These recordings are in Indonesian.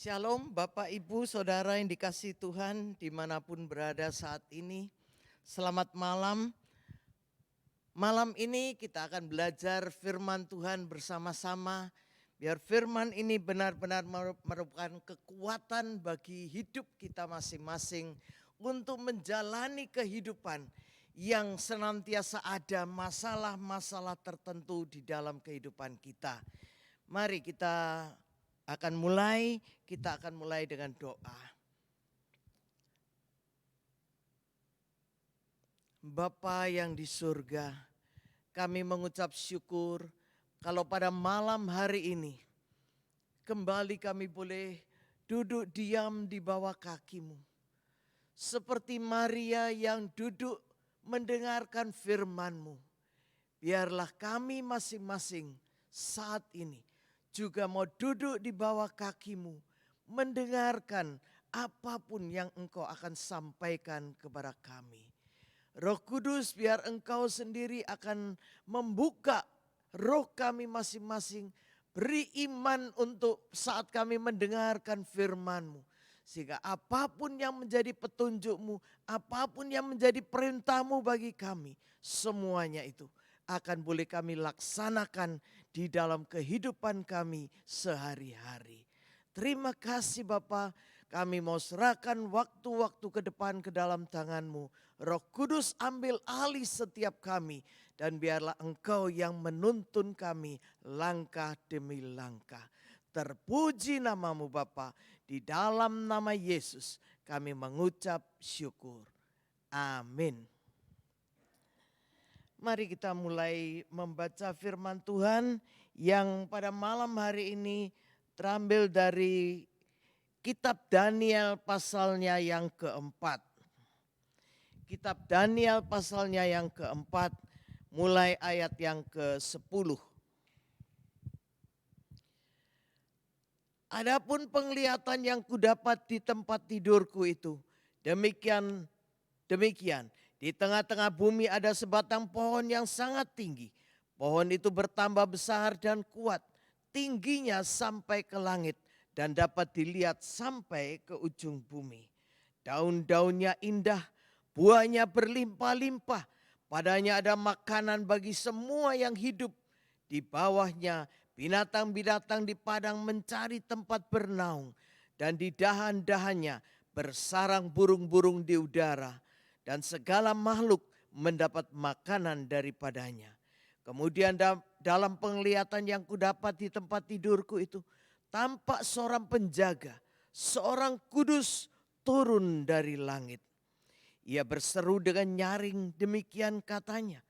Shalom Bapak Ibu Saudara yang dikasihi Tuhan dimanapun berada saat ini. Selamat malam. Malam ini kita akan belajar firman Tuhan bersama-sama. Biar firman ini benar-benar merupakan kekuatan bagi hidup kita masing-masing untuk menjalani kehidupan yang senantiasa ada masalah-masalah tertentu di dalam kehidupan kita. Mari kita akan mulai dengan doa. Bapa yang di surga, kami mengucap syukur kalau pada malam hari ini kembali kami boleh duduk diam di bawah kaki-Mu. Seperti Maria yang duduk mendengarkan firman-Mu. Biarlah kami masing-masing saat ini juga mau duduk di bawah kaki-Mu, mendengarkan apapun yang Engkau akan sampaikan kepada kami. Roh Kudus, biar Engkau sendiri akan membuka roh kami masing-masing, beri iman untuk saat kami mendengarkan firman-Mu. Sehingga apapun yang menjadi petunjuk-Mu, apapun yang menjadi perintah-Mu bagi kami, semuanya itu akan boleh kami laksanakan di dalam kehidupan kami sehari-hari. Terima kasih Bapa, kami mau serahkan waktu-waktu ke depan ke dalam tangan-Mu. Roh Kudus ambil alih setiap kami dan biarlah Engkau yang menuntun kami langkah demi langkah. Terpuji nama-Mu Bapa, di dalam nama Yesus kami mengucap syukur. Amin. Mari kita mulai membaca firman Tuhan yang pada malam hari ini terambil dari kitab Daniel pasalnya yang keempat. Kitab Daniel pasalnya yang keempat mulai ayat yang ke-10. Adapun penglihatan yang kudapat di tempat tidurku itu demikian. Di tengah-tengah bumi ada sebatang pohon yang sangat tinggi. Pohon itu bertambah besar dan kuat, tingginya sampai ke langit dan dapat dilihat sampai ke ujung bumi. Daun-daunnya indah, buahnya berlimpah-limpah, padanya ada makanan bagi semua yang hidup. Di bawahnya binatang-binatang di padang mencari tempat bernaung, dan di dahan-dahannya bersarang burung-burung di udara. Dan segala makhluk mendapat makanan daripadanya. Kemudian dalam penglihatan yang kudapat di tempat tidurku itu, tampak seorang penjaga, seorang kudus turun dari langit. Ia berseru dengan nyaring, demikian katanya,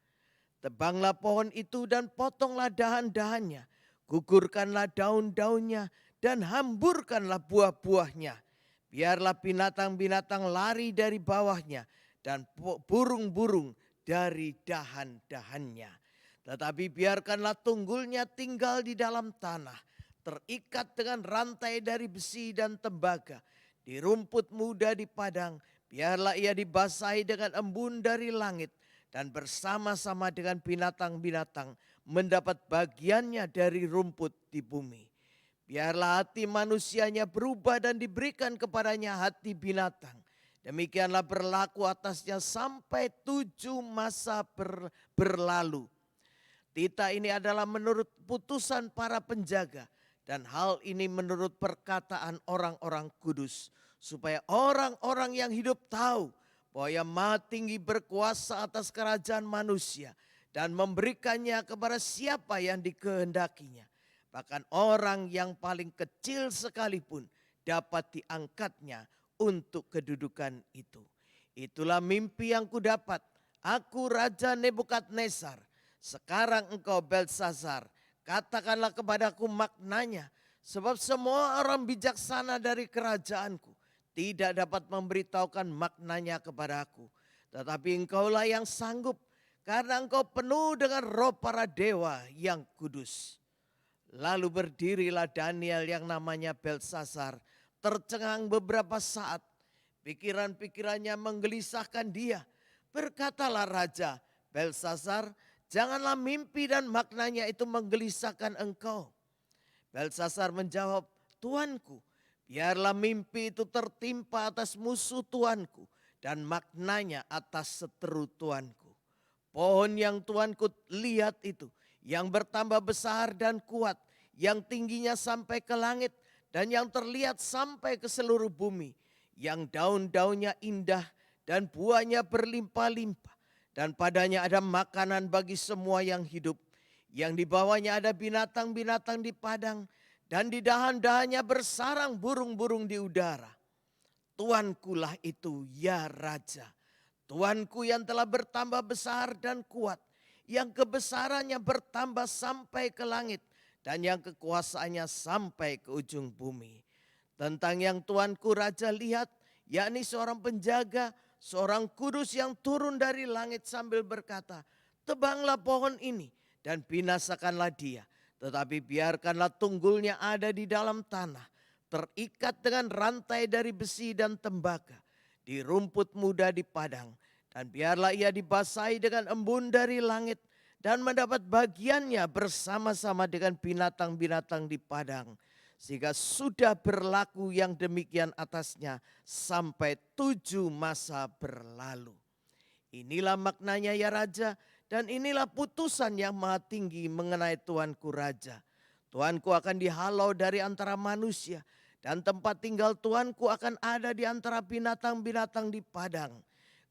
tebanglah pohon itu dan potonglah dahan-dahannya, gugurkanlah daun-daunnya dan hamburkanlah buah-buahnya. Biarlah binatang-binatang lari dari bawahnya dan burung-burung dari dahan-dahannya. Tetapi biarkanlah tunggulnya tinggal di dalam tanah, terikat dengan rantai dari besi dan tembaga, di rumput muda di padang. Biarlah ia dibasahi dengan embun dari langit, dan bersama-sama dengan binatang-binatang mendapat bagiannya dari rumput di bumi. Biarlah hati manusianya berubah dan diberikan kepadanya hati binatang. Demikianlah berlaku atasnya sampai 7 masa berlalu. Tita ini adalah menurut putusan para penjaga, dan hal ini menurut perkataan orang-orang kudus. Supaya orang-orang yang hidup tahu bahwa Yang Maha Tinggi berkuasa atas kerajaan manusia dan memberikannya kepada siapa yang dikehendakinya. Bahkan orang yang paling kecil sekalipun dapat diangkatnya untuk kedudukan itu. Itulah mimpi yang kudapat. Aku Raja Nebukadnezar. Sekarang engkau Belsazar, katakanlah kepadaku maknanya. Sebab semua orang bijaksana dari kerajaanku tidak dapat memberitahukan maknanya kepadaku. Tetapi engkaulah yang sanggup, karena engkau penuh dengan roh para dewa yang kudus. Lalu berdirilah Daniel yang namanya Belsazar, tercengang beberapa saat. Pikiran-pikirannya menggelisahkan dia. Berkatalah Raja, Belsazar, janganlah mimpi dan maknanya itu menggelisahkan engkau. Belsazar menjawab, Tuanku, Biarlah mimpi itu tertimpa atas musuh Tuanku dan maknanya atas seteru Tuanku. Pohon yang Tuanku lihat itu, yang bertambah besar dan kuat, yang tingginya sampai ke langit dan yang terlihat sampai ke seluruh bumi, yang daun-daunnya indah dan buahnya berlimpah-limpah, dan padanya ada makanan bagi semua yang hidup, yang di bawahnya ada binatang-binatang di padang, dan di dahan-dahannya bersarang burung-burung di udara. Tuankulah itu, ya Raja. Tuanku yang telah bertambah besar dan kuat, yang kebesarannya bertambah sampai ke langit, dan yang kekuasaannya sampai ke ujung bumi. Tentang yang Tuanku Raja lihat, yakni seorang penjaga, seorang kudus yang turun dari langit sambil berkata, tebanglah pohon ini dan binasakanlah dia. Tetapi biarkanlah tunggulnya ada di dalam tanah, terikat dengan rantai dari besi dan tembaga, di rumput muda di padang. Dan biarlah ia dibasahi dengan embun dari langit, dan mendapat bagiannya bersama-sama dengan binatang-binatang di padang. Sehingga sudah berlaku yang demikian atasnya sampai 7 masa berlalu. Inilah maknanya ya Raja, dan inilah putusan yang maha tinggi mengenai Tuanku Raja. Tuanku akan dihalau dari antara manusia, dan tempat tinggal Tuanku akan ada di antara binatang-binatang di padang.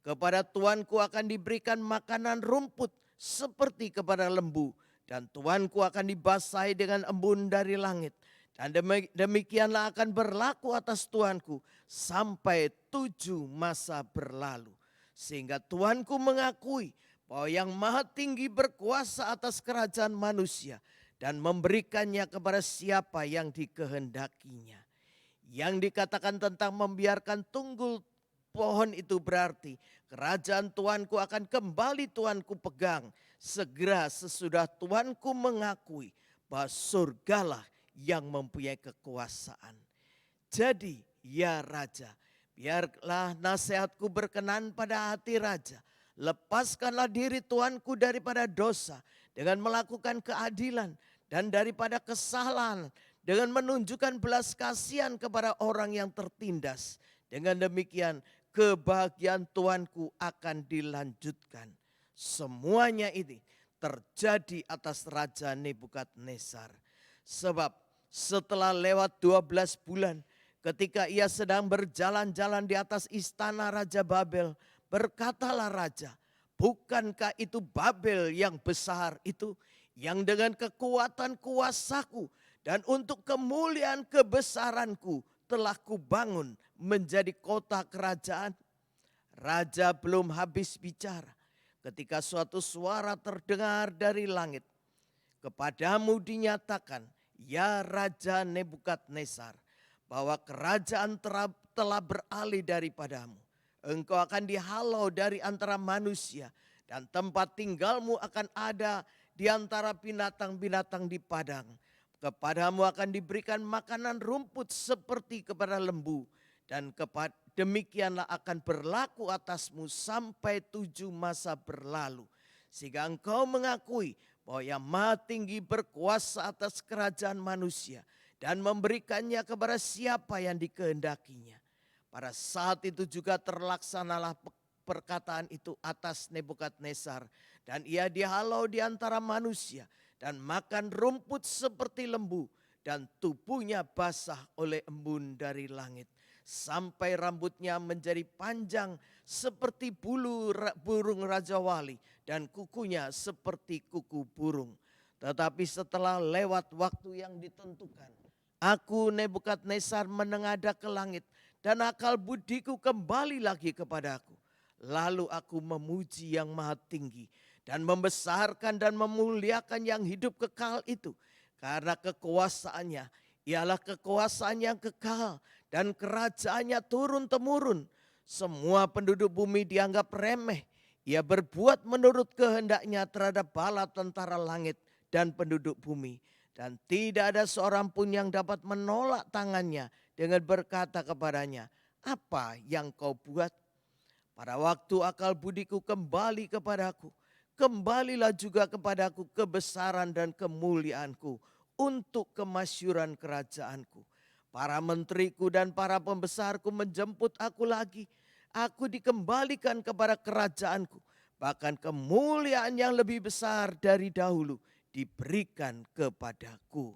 Kepada Tuanku akan diberikan makanan rumput seperti kepada lembu, dan Tuanku akan dibasahi dengan embun dari langit. Dan demikianlah akan berlaku atas Tuanku sampai 7 masa berlalu. Sehingga Tuanku mengakui bahwa yang maha tinggi berkuasa atas kerajaan manusia dan memberikannya kepada siapa yang dikehendakinya. Yang dikatakan tentang membiarkan tunggul pohon itu berarti kerajaan Tuanku akan kembali Tuanku pegang segera sesudah Tuanku mengakui bahwa surgalah yang mempunyai kekuasaan. Jadi ya Raja, biarlah nasihatku berkenan pada hati Raja. Lepaskanlah diri Tuanku daripada dosa dengan melakukan keadilan dan daripada kesalahan dengan menunjukkan belas kasihan kepada orang yang tertindas. Dengan demikian kebahagiaan Tuanku akan dilanjutkan. Semuanya ini terjadi atas Raja Nebukadnezar. Sebab setelah lewat 12 bulan ketika ia sedang berjalan-jalan di atas istana Raja Babel, berkatalah Raja, bukankah itu Babel yang besar itu, yang dengan kekuatan kuasaku dan untuk kemuliaan kebesaranku telah kubangun menjadi kota kerajaan? Raja belum habis bicara ketika suatu suara terdengar dari langit. Kepadamu dinyatakan, ya Raja Nebukadnezar, bahwa kerajaan telah beralih daripadamu. Engkau akan dihalau dari antara manusia, dan tempat tinggalmu akan ada di antara binatang-binatang di padang. Kepadamu akan diberikan makanan rumput seperti kepada lembu, dan demikianlah akan berlaku atasmu sampai 7 masa berlalu. Sehingga engkau mengakui bahwa yang maha tinggi berkuasa atas kerajaan manusia dan memberikannya kepada siapa yang dikehendakinya. Pada saat itu juga terlaksanalah perkataan itu atas Nebukadnezar, dan ia dihalau di antara manusia dan makan rumput seperti lembu, dan tubuhnya basah oleh embun dari langit, sampai rambutnya menjadi panjang seperti bulu burung Raja Wali dan kukunya seperti kuku burung. Tetapi setelah lewat waktu yang ditentukan, aku Nebukadnezar menengadah ke langit dan akal budiku kembali lagi kepadaku. Lalu aku memuji yang maha tinggi dan membesarkan dan memuliakan yang hidup kekal itu. Karena kekuasaannya ialah kekuasaan yang kekal dan kerajaannya turun-temurun. Semua penduduk bumi dianggap remeh. Ia berbuat menurut kehendaknya terhadap bala tentara langit dan penduduk bumi. Dan tidak ada seorang pun yang dapat menolak tangannya dengan berkata kepadanya, apa yang kau buat? Pada waktu akal budiku kembali kepadaku, kembalilah juga kepadaku kebesaran dan kemuliaanku untuk kemasyuran kerajaanku. Para menteriku dan para pembesarku menjemput aku lagi. Aku dikembalikan kepada kerajaanku. Bahkan kemuliaan yang lebih besar dari dahulu diberikan kepadaku.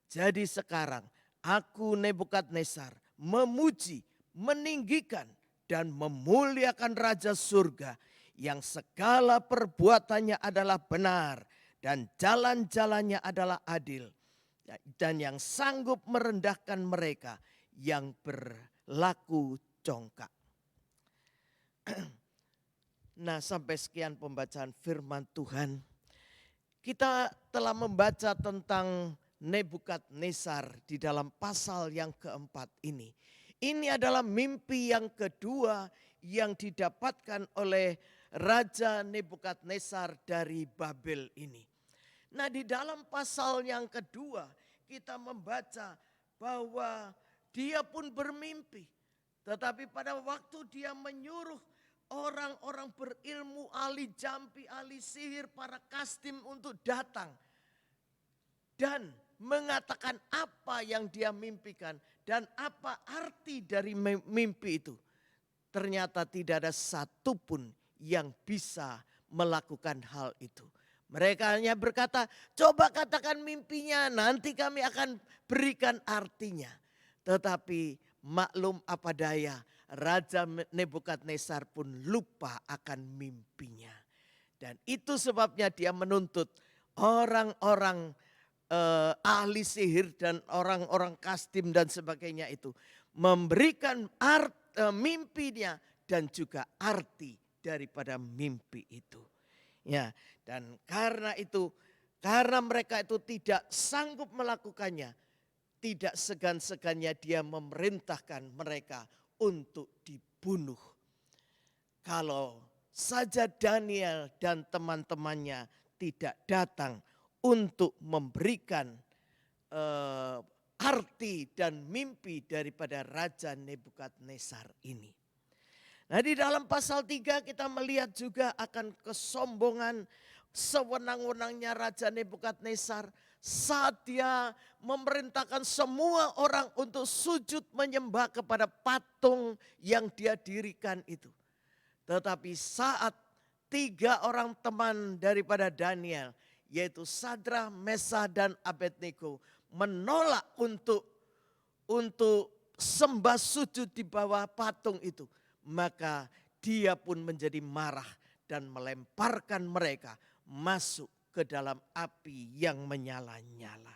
Jadi sekarang aku Nebukadnezar memuji, meninggikan dan memuliakan Raja Surga yang segala perbuatannya adalah benar dan jalan-jalannya adalah adil. Dan yang sanggup merendahkan mereka yang berlaku congkak. Nah, sampai sekian pembacaan firman Tuhan. Kita telah membaca tentang Nebukadnezar di dalam pasal yang keempat ini. Ini adalah mimpi yang kedua yang didapatkan oleh Raja Nebukadnezar dari Babel ini. Nah, di dalam pasal yang kedua kita membaca bahwa dia pun bermimpi. Tetapi pada waktu dia menyuruh orang-orang berilmu, ahli jampi, ahli sihir, para kastim untuk datang. Dan mengatakan apa yang dia mimpikan dan apa arti dari mimpi itu. Ternyata tidak ada satupun yang bisa melakukan hal itu. Mereka hanya berkata, coba katakan mimpinya, nanti kami akan berikan artinya. Tetapi maklum apa daya, Raja Nebukadnezar pun lupa akan mimpinya. Dan itu sebabnya dia menuntut orang-orang ahli sihir dan orang-orang kastim dan sebagainya itu. Memberikan mimpinya dan juga arti daripada mimpi itu. Ya, dan karena itu, karena mereka itu tidak sanggup melakukannya, tidak segan-segannya dia memerintahkan mereka untuk dibunuh. Kalau saja Daniel dan teman-temannya tidak datang untuk memberikan arti dan mimpi daripada Raja Nebukadnezar ini. Nah, di dalam pasal 3 kita melihat juga akan kesombongan sewenang-wenangnya Raja Nebukadnezar saat dia memerintahkan semua orang untuk sujud menyembah kepada patung yang dia dirikan itu. Tetapi saat 3 orang teman daripada Daniel, yaitu Sadrah, Mesah dan Abednego, menolak untuk sembah sujud di bawah patung itu, maka dia pun menjadi marah dan melemparkan mereka masuk ke dalam api yang menyala-nyala.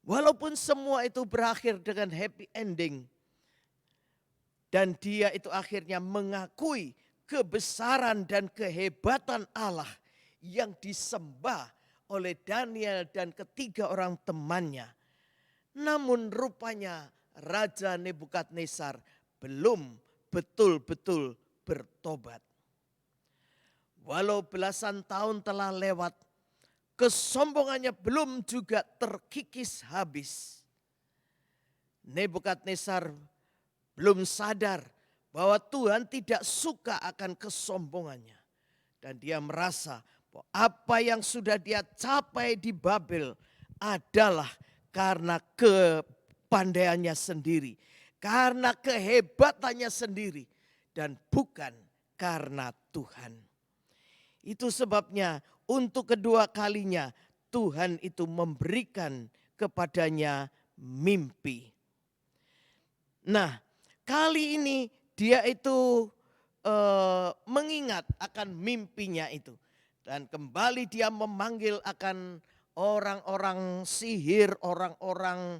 Walaupun semua itu berakhir dengan happy ending, dan dia itu akhirnya mengakui kebesaran dan kehebatan Allah yang disembah oleh Daniel dan ketiga orang temannya. Namun rupanya Raja Nebukadnezar belum betul-betul bertobat. Walau belasan tahun telah lewat, kesombongannya belum juga terkikis habis. Nebukadnezar belum sadar bahwa Tuhan tidak suka akan kesombongannya. Dan dia merasa bahwa apa yang sudah dia capai di Babel adalah karena kepandaiannya sendiri. Karena kehebatannya sendiri dan bukan karena Tuhan. Itu sebabnya untuk kedua kalinya Tuhan itu memberikan kepadanya mimpi. Nah, kali ini dia itu mengingat akan mimpinya itu. Dan kembali dia memanggil akan orang-orang sihir, orang-orang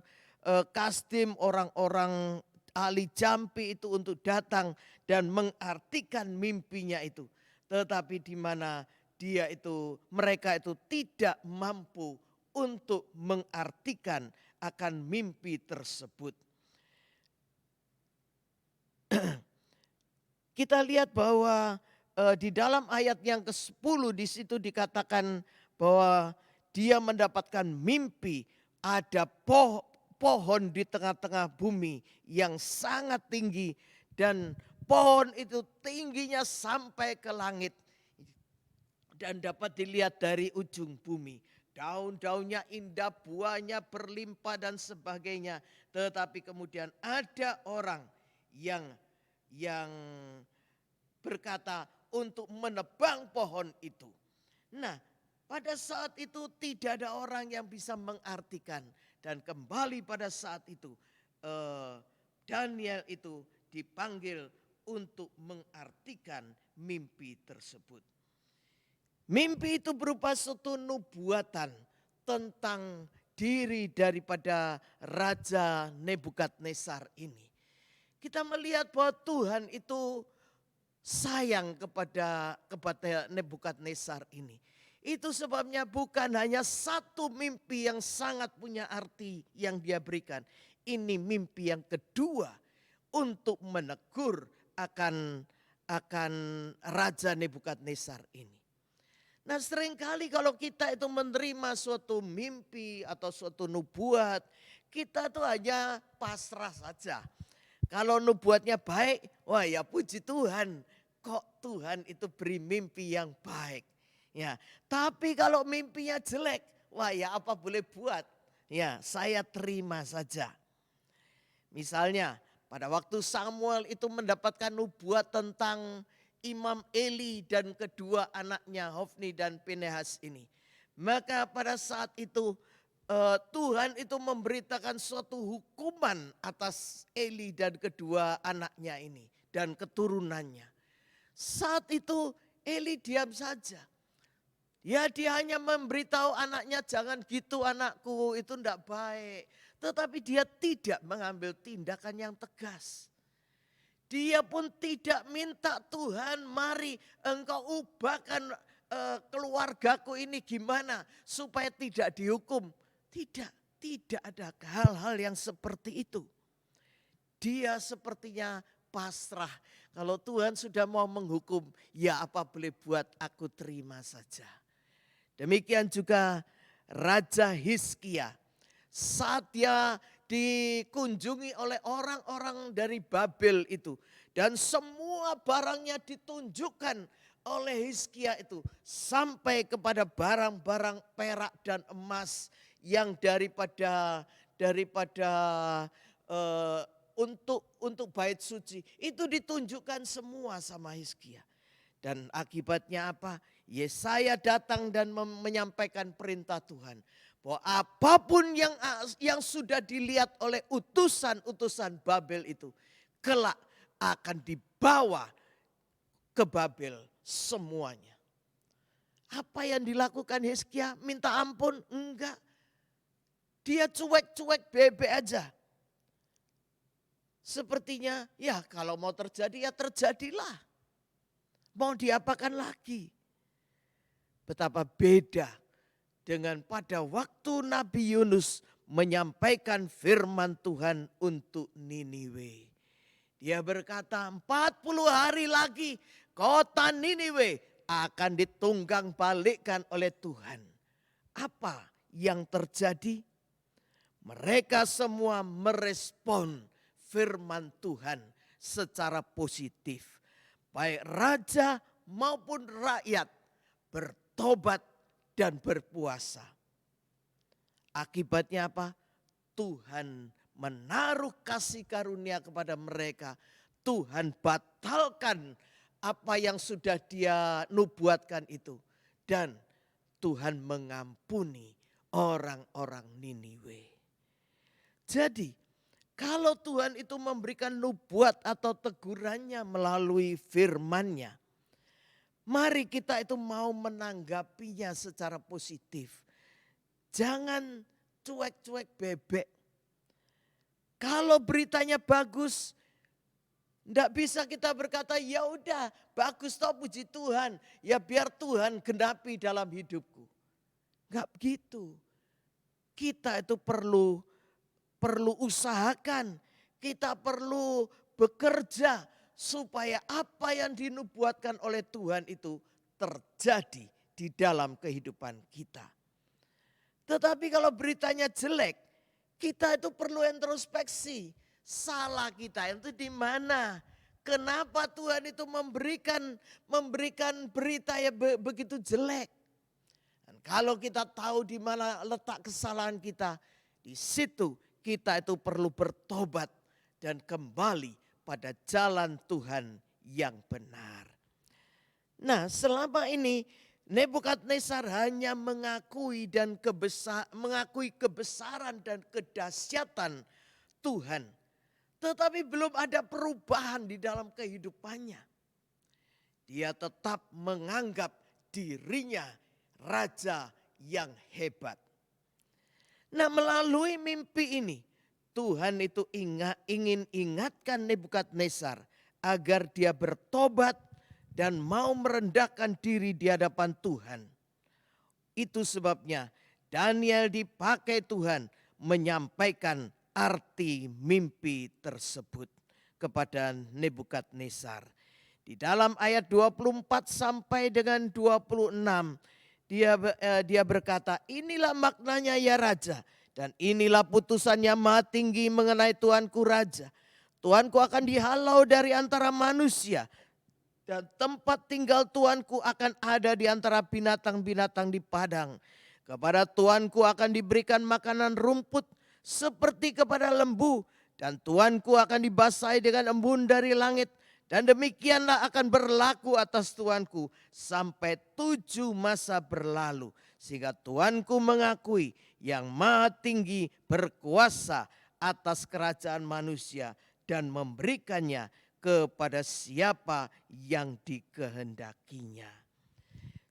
kastim, orang-orang ahli jampi itu untuk datang dan mengartikan mimpinya itu. Tetapi di mana mereka itu tidak mampu untuk mengartikan akan mimpi tersebut. Kita lihat bahwa di dalam ayat yang ke-10 di situ dikatakan bahwa dia mendapatkan mimpi ada pohon di tengah-tengah bumi yang sangat tinggi dan pohon itu tingginya sampai ke langit dan dapat dilihat dari ujung bumi. daun-daunnya indah, buahnya berlimpah dan sebagainya. Tetapi kemudian ada orang yang berkata untuk menebang pohon itu. Nah, pada saat itu tidak ada orang yang bisa mengartikan. Dan kembali pada saat itu Daniel itu dipanggil untuk mengartikan mimpi tersebut. Mimpi itu berupa suatu nubuatan tentang diri daripada Raja Nebukadnezar ini. Kita melihat bahwa Tuhan itu sayang kepada Nebukadnezar ini. Itu sebabnya bukan hanya satu mimpi yang sangat punya arti yang dia berikan. Ini mimpi yang kedua untuk menegur akan Raja Nebukadnezar ini. Nah, seringkali kalau kita itu menerima suatu mimpi atau suatu nubuat, kita tuh hanya pasrah saja. Kalau nubuatnya baik, wah ya puji Tuhan, kok Tuhan itu beri mimpi yang baik. Ya, tapi kalau mimpinya jelek, wah ya apa boleh buat? Ya, saya terima saja. Misalnya, pada waktu Samuel itu mendapatkan nubuat tentang Imam Eli dan kedua anaknya Hofni dan Pinehas ini. Maka pada saat itu Tuhan itu memberitakan suatu hukuman atas Eli dan kedua anaknya ini dan keturunannya. Saat itu Eli diam saja. Ya dia hanya memberitahu anaknya jangan gitu anakku itu tidak baik. Tetapi dia tidak mengambil tindakan yang tegas. Dia pun tidak minta Tuhan mari engkau ubahkan keluargaku ini gimana supaya tidak dihukum. Tidak ada hal-hal yang seperti itu. Dia sepertinya pasrah. Kalau Tuhan sudah mau menghukum, ya apa boleh buat aku terima saja. Demikian juga Raja Hizkia. Saat dia dikunjungi oleh orang-orang dari Babel itu. Dan semua barangnya ditunjukkan oleh Hizkia itu. Sampai kepada barang-barang perak dan emas yang daripada untuk bait suci. Itu ditunjukkan semua sama Hizkia. Dan akibatnya apa? Yesaya datang dan menyampaikan perintah Tuhan. Bahwa apapun yang sudah dilihat oleh utusan-utusan Babel itu. Kelak akan dibawa ke Babel semuanya. Apa yang dilakukan Hizkia? Minta ampun? Enggak. Dia cuek-cuek bebe aja. Sepertinya ya kalau mau terjadi ya terjadilah. Mau diapakan lagi? Betapa beda dengan pada waktu Nabi Yunus menyampaikan firman Tuhan untuk Niniwe. Dia berkata 40 hari lagi kota Niniwe akan ditunggang balikkan oleh Tuhan. Apa yang terjadi? Mereka semua merespon firman Tuhan secara positif. Baik raja maupun rakyat bertobat dan berpuasa. Akibatnya apa? Tuhan menaruh kasih karunia kepada mereka. Tuhan batalkan apa yang sudah dia nubuatkan itu. Dan Tuhan mengampuni orang-orang Niniwe. Jadi kalau Tuhan itu memberikan nubuat atau tegurannya melalui firman-Nya, mari kita itu mau menanggapinya secara positif. Jangan cuek-cuek bebek. Kalau beritanya bagus, tidak bisa kita berkata ya udah bagus toh puji Tuhan. Ya biar Tuhan genapi dalam hidupku. Enggak begitu. Kita itu perlu usahakan. Kita perlu bekerja supaya apa yang dinubuatkan oleh Tuhan itu terjadi di dalam kehidupan kita. Tetapi kalau beritanya jelek, kita itu perlu introspeksi. Salah kita itu di mana? Kenapa Tuhan itu memberikan berita yang begitu jelek? Dan Kalau kita tahu di mana letak kesalahan kita, di situ kita itu perlu bertobat dan kembali pada jalan Tuhan yang benar. Nah, selama ini Nebukadnezar hanya mengakui kebesaran dan kedahsyatan Tuhan, tetapi belum ada perubahan di dalam kehidupannya. Dia tetap menganggap dirinya raja yang hebat. Nah, melalui mimpi ini Tuhan itu ingin ingatkan Nebukadnezar agar dia bertobat dan mau merendahkan diri di hadapan Tuhan. Itu sebabnya Daniel dipakai Tuhan menyampaikan arti mimpi tersebut kepada Nebukadnezar. Di dalam ayat 24 sampai dengan 26 dia berkata, inilah maknanya ya Raja, dan inilah putusannya Maha Tinggi mengenai Tuanku Raja. Tuanku akan dihalau dari antara manusia, dan tempat tinggal Tuanku akan ada di antara binatang-binatang di padang. Kepada Tuanku akan diberikan makanan rumput seperti kepada lembu, dan Tuanku akan dibasahi dengan embun dari langit. Dan demikianlah akan berlaku atas Tuanku sampai 7 masa berlalu. Sehingga Tuanku mengakui yang Maha Tinggi berkuasa atas kerajaan manusia dan memberikannya kepada siapa yang dikehendakinya.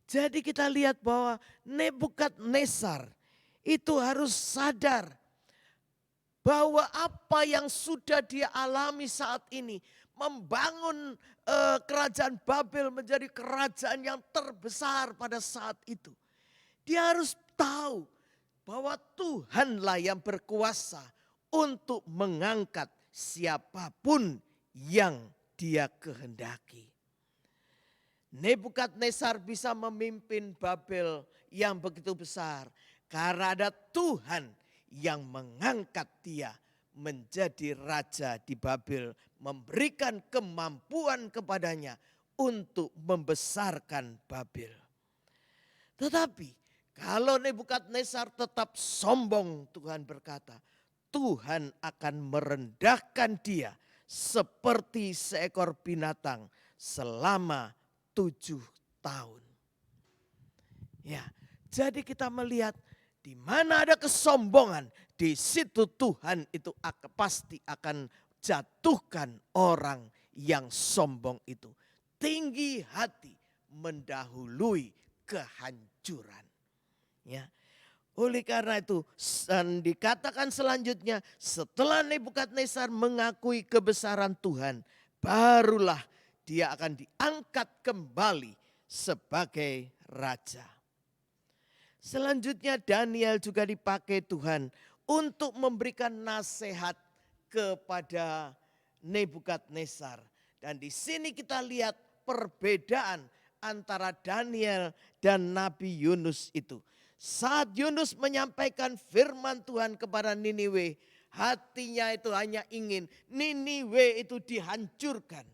Jadi kita lihat bahwa Nebukadnezar itu harus sadar bahwa apa yang sudah dia alami saat ini, membangun kerajaan Babel menjadi kerajaan yang terbesar pada saat itu. Dia harus tahu bahwa Tuhanlah yang berkuasa untuk mengangkat siapapun yang dia kehendaki. Nebukadnezar bisa memimpin Babel yang begitu besar karena ada Tuhan yang mengangkat dia menjadi raja di Babel, memberikan kemampuan kepadanya untuk membesarkan Babel. Tetapi kalau Nebukadnezar tetap sombong, Tuhan berkata, Tuhan akan merendahkan dia seperti seekor binatang selama 7 tahun. Ya, jadi kita melihat di mana ada kesombongan, di situ Tuhan itu pasti akan jatuhkan orang yang sombong itu. Tinggi hati mendahului kehancuran. Ya. Oleh karena itu dikatakan selanjutnya, setelah Nebukadnezar mengakui kebesaran Tuhan, barulah dia akan diangkat kembali sebagai raja. Selanjutnya Daniel juga dipakai Tuhan untuk memberikan nasihat kepada Nebukadnezar. Dan di sini kita lihat perbedaan antara Daniel dan Nabi Yunus itu. Saat Yunus menyampaikan firman Tuhan kepada Niniwe, hatinya itu hanya ingin Niniwe itu dihancurkan.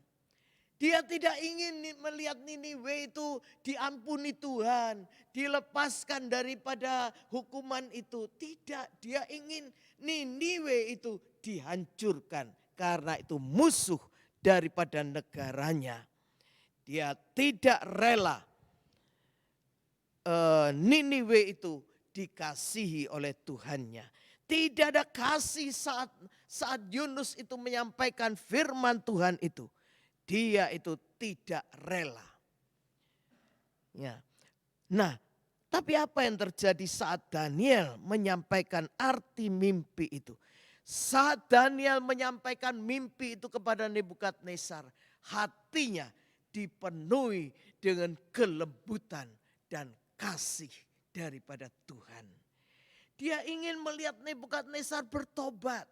Dia tidak ingin melihat Niniwe itu diampuni Tuhan, dilepaskan daripada hukuman itu. Tidak, dia ingin Niniwe itu dihancurkan karena itu musuh daripada negaranya. Dia tidak rela Niniwe itu dikasihi oleh Tuhannya. Tidak ada kasih saat Yunus itu menyampaikan firman Tuhan itu. Dia itu tidak rela. Ya. Nah, tapi apa yang terjadi saat Daniel menyampaikan arti mimpi itu? Saat Daniel menyampaikan mimpi itu kepada Nebukadnezar, hatinya dipenuhi dengan kelembutan dan kasih daripada Tuhan. Dia ingin melihat Nebukadnezar bertobat.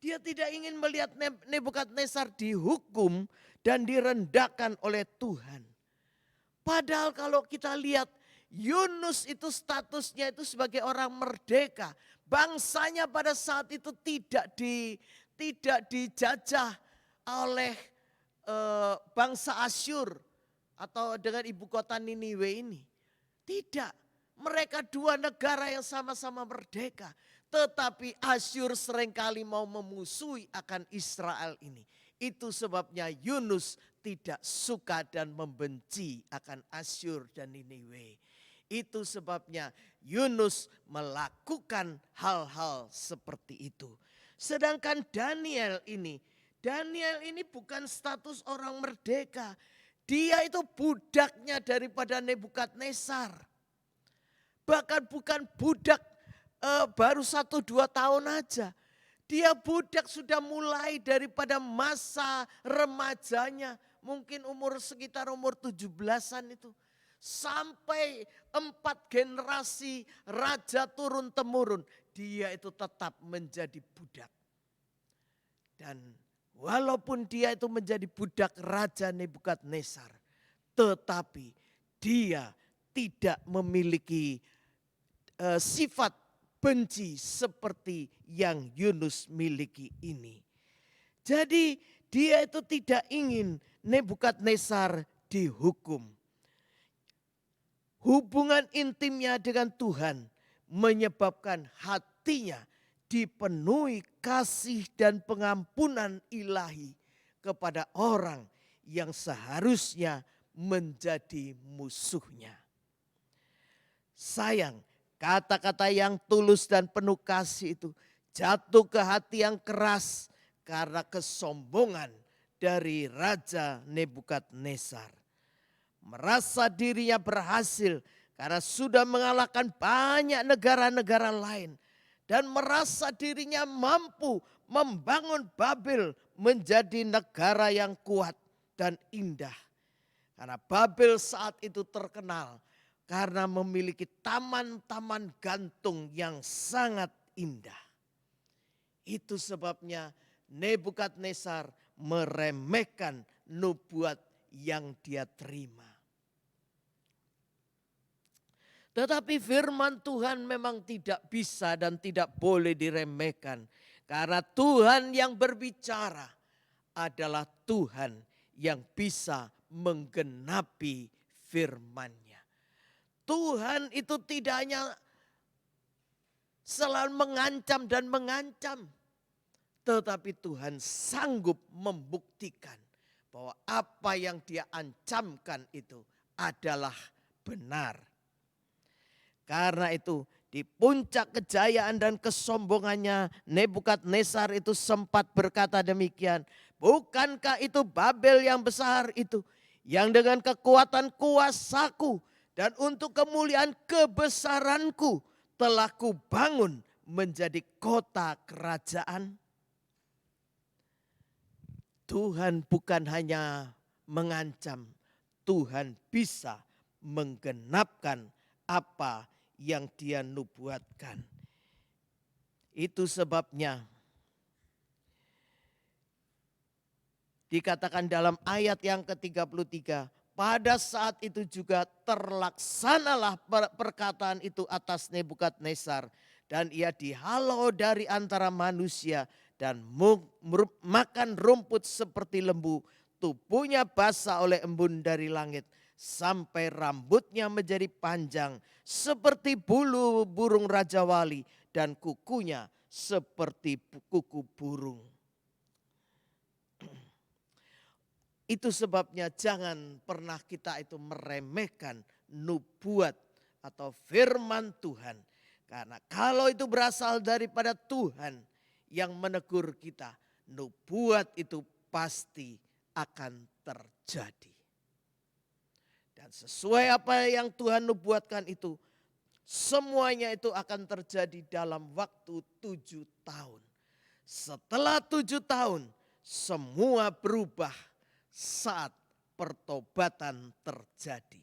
Dia tidak ingin melihat Nebukadnezar dihukum dan direndahkan oleh Tuhan. Padahal kalau kita lihat Yunus itu statusnya itu sebagai orang merdeka. Bangsanya pada saat itu tidak dijajah oleh bangsa Asyur atau dengan ibu kota Niniwe ini. Tidak, mereka dua negara yang sama-sama merdeka. Tetapi Asyur seringkali mau memusuhi akan Israel ini. Itu sebabnya Yunus tidak suka dan membenci akan Asyur dan Niniwe. Itu sebabnya Yunus melakukan hal-hal seperti itu. Sedangkan Daniel ini bukan status orang merdeka. Dia itu budaknya daripada Nebukadnezar. Bahkan bukan budak baru 1-2 tahun aja. Dia budak sudah mulai daripada masa remajanya. Mungkin sekitar umur 17-an itu. Sampai 4 generasi raja turun-temurun. Dia itu tetap menjadi budak. Dan walaupun dia itu menjadi budak Raja Nebukadnezar. Tetapi dia tidak memiliki sifat benci seperti yang Yunus miliki ini. Jadi dia itu tidak ingin Nebukadnezar dihukum. Hubungan intimnya dengan Tuhan menyebabkan hatinya dipenuhi kasih dan pengampunan ilahi kepada orang yang seharusnya menjadi musuhnya. Sayang, kata-kata yang tulus dan penuh kasih itu jatuh ke hati yang keras karena kesombongan dari Raja Nebukadnezar. Merasa dirinya berhasil karena sudah mengalahkan banyak negara-negara lain. Dan merasa dirinya mampu membangun Babel menjadi negara yang kuat dan indah. Karena Babel saat itu terkenal karena memiliki taman-taman gantung yang sangat indah. Itu sebabnya Nebukadnezar meremehkan nubuat yang dia terima. Tetapi firman Tuhan memang tidak bisa dan tidak boleh diremehkan. Karena Tuhan yang berbicara adalah Tuhan yang bisa menggenapi firman-Nya. Tuhan itu tidak hanya selalu mengancam dan mengancam. Tetapi Tuhan sanggup membuktikan bahwa apa yang dia ancamkan itu adalah benar. Karena itu di puncak kejayaan dan kesombongannya Nebukadnezar itu sempat berkata demikian. Bukankah itu Babel yang besar itu yang dengan kekuatan kuasaku dan untuk kemuliaan kebesaranku telah kubangun menjadi kota kerajaan. Tuhan bukan hanya mengancam, Tuhan bisa menggenapkan apa yang dia nubuatkan. Itu sebabnya dikatakan dalam ayat yang ke-33, pada saat itu juga terlaksanalah perkataan itu atas Nebukadnezar dan ia dihalau dari antara manusia dan makan rumput seperti lembu, tubuhnya basah oleh embun dari langit. Sampai rambutnya menjadi panjang seperti bulu burung Raja Wali dan kukunya seperti kuku burung. Itu sebabnya jangan pernah kita itu meremehkan nubuat atau firman Tuhan. Karena kalau itu berasal daripada Tuhan yang menegur kita, nubuat itu pasti akan terjadi. Dan sesuai apa yang Tuhan nubuatkan itu, semuanya itu akan terjadi dalam waktu 7 tahun. Setelah 7 tahun, semua berubah saat pertobatan terjadi.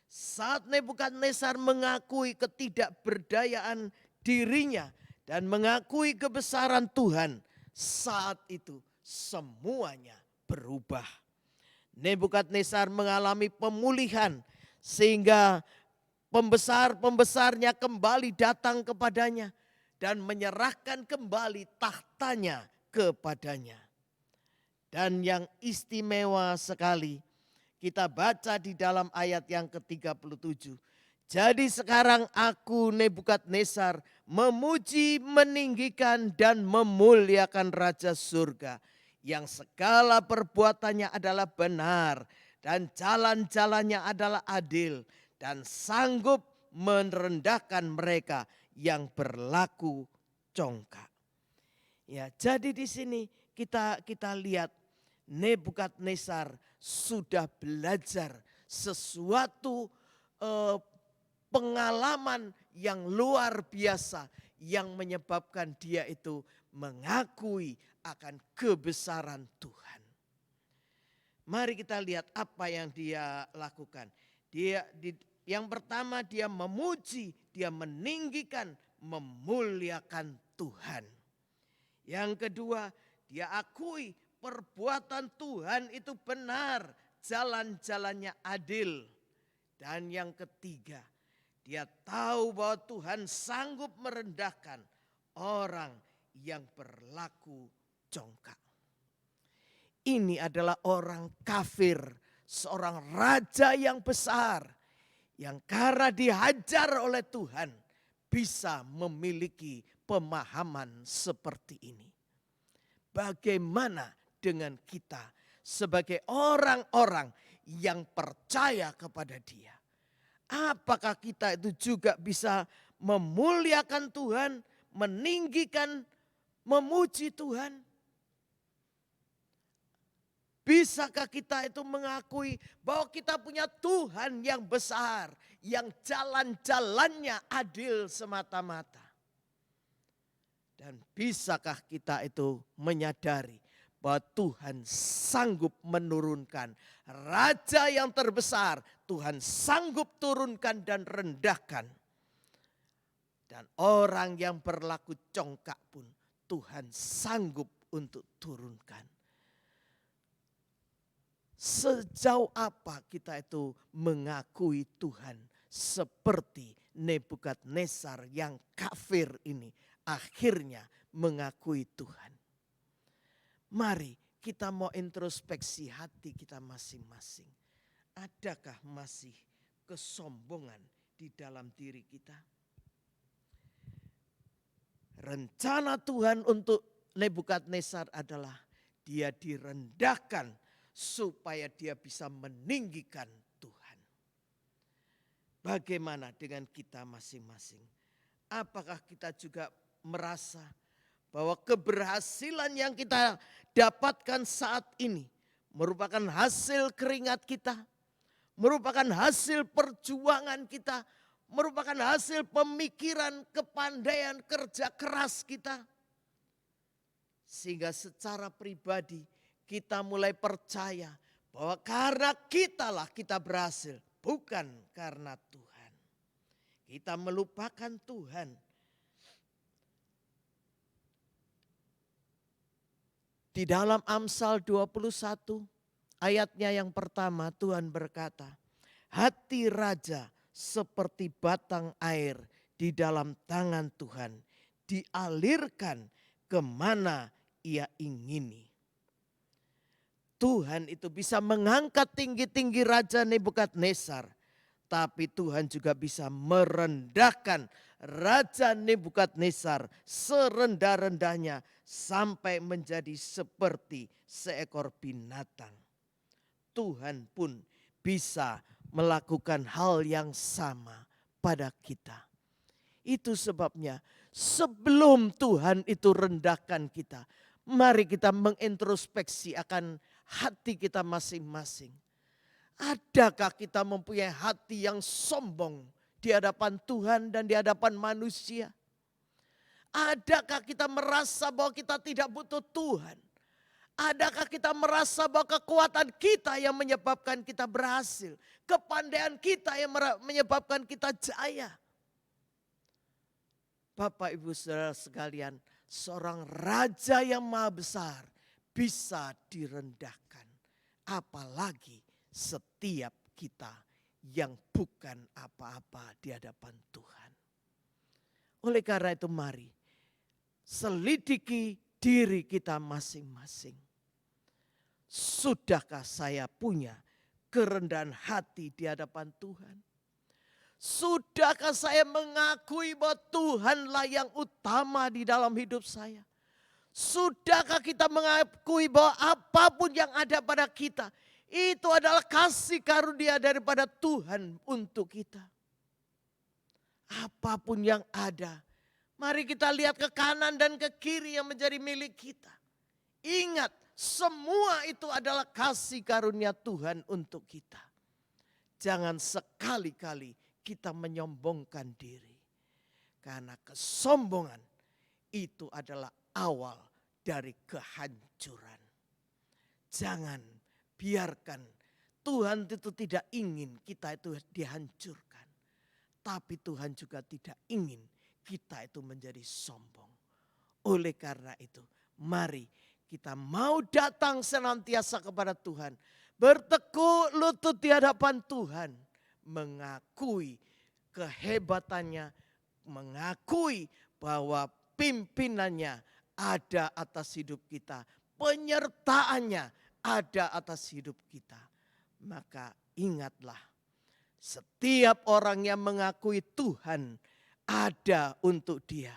Saat Nebukadnezar mengakui ketidakberdayaan dirinya dan mengakui kebesaran Tuhan, saat itu semuanya berubah. Nebukadnezar mengalami pemulihan sehingga pembesar-pembesarnya kembali datang kepadanya dan menyerahkan kembali tahtanya kepadanya. Dan yang istimewa sekali kita baca di dalam ayat yang ke-37. Jadi sekarang aku Nebukadnezar memuji, meninggikan dan memuliakan Raja surga yang segala perbuatannya adalah benar dan jalan-jalannya adalah adil dan sanggup merendahkan mereka yang berlaku congkak. Ya, jadi di sini kita lihat Nebukadnezar sudah belajar sesuatu pengalaman yang luar biasa yang menyebabkan dia itu mengakui akan kebesaran Tuhan. Mari kita lihat apa yang dia lakukan. Yang pertama dia memuji, dia meninggikan, memuliakan Tuhan. Yang kedua, dia akui perbuatan Tuhan itu benar, jalan-jalannya adil. Dan yang ketiga, dia tahu bahwa Tuhan sanggup merendahkan orang yang berlaku congkak. Ini adalah orang kafir, seorang raja yang besar, yang karena dihajar oleh Tuhan bisa memiliki pemahaman seperti ini. Bagaimana dengan kita sebagai orang-orang yang percaya kepada Dia? Apakah kita itu juga bisa memuliakan Tuhan, meninggikan, memuji Tuhan? Bisakah kita itu mengakui bahwa kita punya Tuhan yang besar, yang jalan-jalannya adil semata-mata? Dan bisakah kita itu menyadari bahwa Tuhan sanggup menurunkan raja yang terbesar, Tuhan sanggup turunkan dan rendahkan. Dan orang yang berlaku congkak pun Tuhan sanggup untuk turunkan. Sejauh apa kita itu mengakui Tuhan seperti Nebukadnezar yang kafir ini akhirnya mengakui Tuhan. Mari kita mau introspeksi hati kita masing-masing. Adakah masih kesombongan di dalam diri kita? Rencana Tuhan untuk Nebukadnezar adalah dia direndahkan supaya dia bisa meninggikan Tuhan. Bagaimana dengan kita masing-masing? Apakah kita juga merasa bahwa keberhasilan yang kita dapatkan saat ini merupakan hasil keringat kita, merupakan hasil perjuangan kita, merupakan hasil pemikiran, kepandaian, kerja keras kita? Sehingga secara pribadi kita mulai percaya bahwa karena kitalah kita berhasil, bukan karena Tuhan. Kita melupakan Tuhan. Di dalam Amsal 21 ayatnya yang pertama Tuhan berkata, hati raja seperti batang air di dalam tangan Tuhan, dialirkan kemana ia ingini. Tuhan itu bisa mengangkat tinggi-tinggi Raja Nebukadnezar, tapi Tuhan juga bisa merendahkan Raja Nebukadnezar serendah-rendahnya sampai menjadi seperti seekor binatang. Tuhan pun bisa melakukan hal yang sama pada kita. Itu sebabnya sebelum Tuhan itu rendahkan kita, mari kita mengintrospeksi akan hati kita masing-masing. Adakah kita mempunyai hati yang sombong di hadapan Tuhan dan di hadapan manusia? Adakah kita merasa bahwa kita tidak butuh Tuhan? Adakah kita merasa bahwa kekuatan kita yang menyebabkan kita berhasil? Kepandaian kita yang menyebabkan kita jaya? Bapak Ibu Saudara sekalian, seorang raja yang maha besar bisa direndahkan. Apalagi setiap kita yang bukan apa-apa di hadapan Tuhan. Oleh karena itu mari selidiki diri kita masing-masing. Sudahkah saya punya kerendahan hati di hadapan Tuhan? Sudahkah saya mengakui bahwa Tuhanlah yang utama di dalam hidup saya? Sudahkah kita mengakui bahwa apapun yang ada pada kita, itu adalah kasih karunia daripada Tuhan untuk kita. Apapun yang ada, mari kita lihat ke kanan dan ke kiri yang menjadi milik kita. Ingat, semua itu adalah kasih karunia Tuhan untuk kita. Jangan sekali-kali kita menyombongkan diri. Karena kesombongan itu adalah awal dari kehancuran. Jangan biarkan, Tuhan itu tidak ingin kita itu dihancurkan. Tapi Tuhan juga tidak ingin kita itu menjadi sombong. Oleh karena itu, mari kita mau datang senantiasa kepada Tuhan. Bertekuk lutut di hadapan Tuhan. Mengakui kehebatannya, mengakui bahwa pimpinannya ada atas hidup kita, penyertaannya ada atas hidup kita. Maka ingatlah, setiap orang yang mengakui Tuhan ada untuk dia,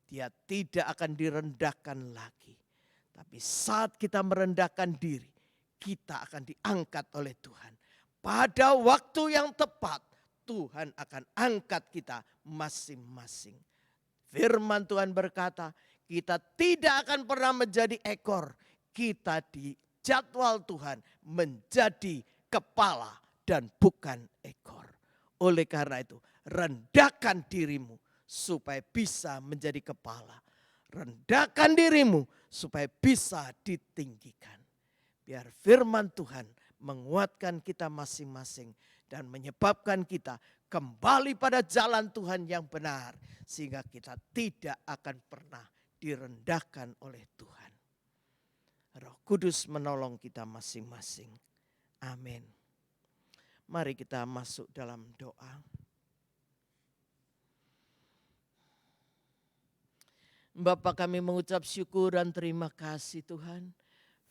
dia tidak akan direndahkan lagi. Tapi saat kita merendahkan diri, kita akan diangkat oleh Tuhan. Pada waktu yang tepat, Tuhan akan angkat kita masing-masing. Firman Tuhan berkata, kita tidak akan pernah menjadi ekor. Kita di jadwal Tuhan menjadi kepala dan bukan ekor. Oleh karena itu, rendahkan dirimu supaya bisa menjadi kepala. Rendahkan dirimu supaya bisa ditinggikan. Biar firman Tuhan menguatkan kita masing-masing dan menyebabkan kita kembali pada jalan Tuhan yang benar. Sehingga kita tidak akan pernah direndahkan oleh Tuhan. Roh Kudus menolong kita masing-masing. Amin. Mari kita masuk dalam doa. Bapa, kami mengucap syukur dan terima kasih Tuhan.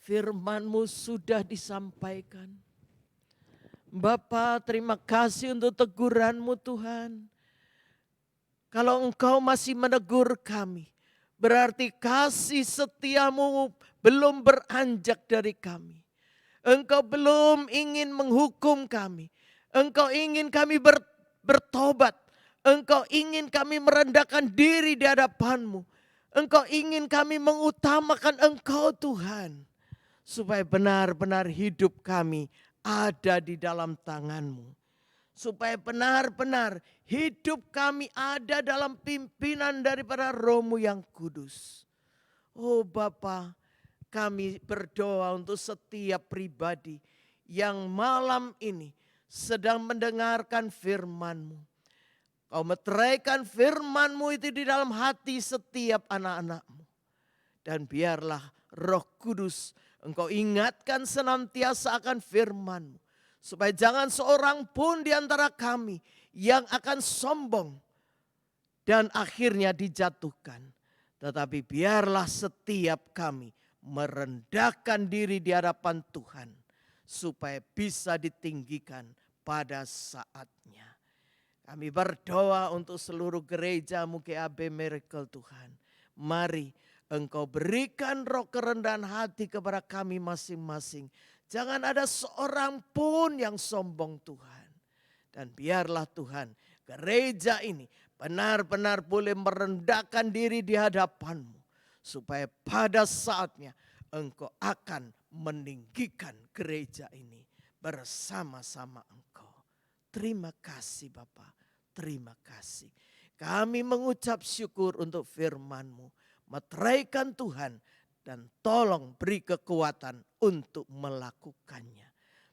Firman-Mu sudah disampaikan. Bapa, terima kasih untuk teguran-Mu Tuhan. Kalau Engkau masih menegur kami, berarti kasih setia-Mu belum beranjak dari kami. Engkau belum ingin menghukum kami. Engkau ingin kami bertobat. Engkau ingin kami merendahkan diri di hadapan-Mu. Engkau ingin kami mengutamakan Engkau Tuhan. Supaya benar-benar hidup kami ada di dalam tangan-Mu. Supaya benar-benar hidup kami ada dalam pimpinan daripada Roh-Mu yang kudus. Oh Bapa, kami berdoa untuk setiap pribadi yang malam ini sedang mendengarkan firman-Mu. Kau meteraikan firman-Mu itu di dalam hati setiap anak-anak-Mu. Dan biarlah Roh Kudus Engkau ingatkan senantiasa akan firman-Mu. Supaya jangan seorang pun di antara kami yang akan sombong dan akhirnya dijatuhkan. Tetapi biarlah setiap kami merendahkan diri di hadapan Tuhan. Supaya bisa ditinggikan pada saatnya. Kami berdoa untuk seluruh gereja MUKIAB Miracle Tuhan. Mari Engkau berikan roh kerendahan hati kepada kami masing-masing. Jangan ada seorang pun yang sombong Tuhan. Dan biarlah Tuhan gereja ini benar-benar boleh merendahkan diri di hadapan-Mu. Supaya pada saatnya Engkau akan meninggikan gereja ini bersama-sama Engkau. Terima kasih Bapa, terima kasih. Kami mengucap syukur untuk firman-Mu. Meteraikan Tuhan dan tolong beri kekuatan untuk melakukannya.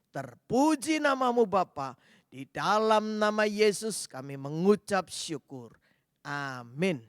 Terpuji nama-Mu Bapa, di dalam nama Yesus kami mengucap syukur. Amin.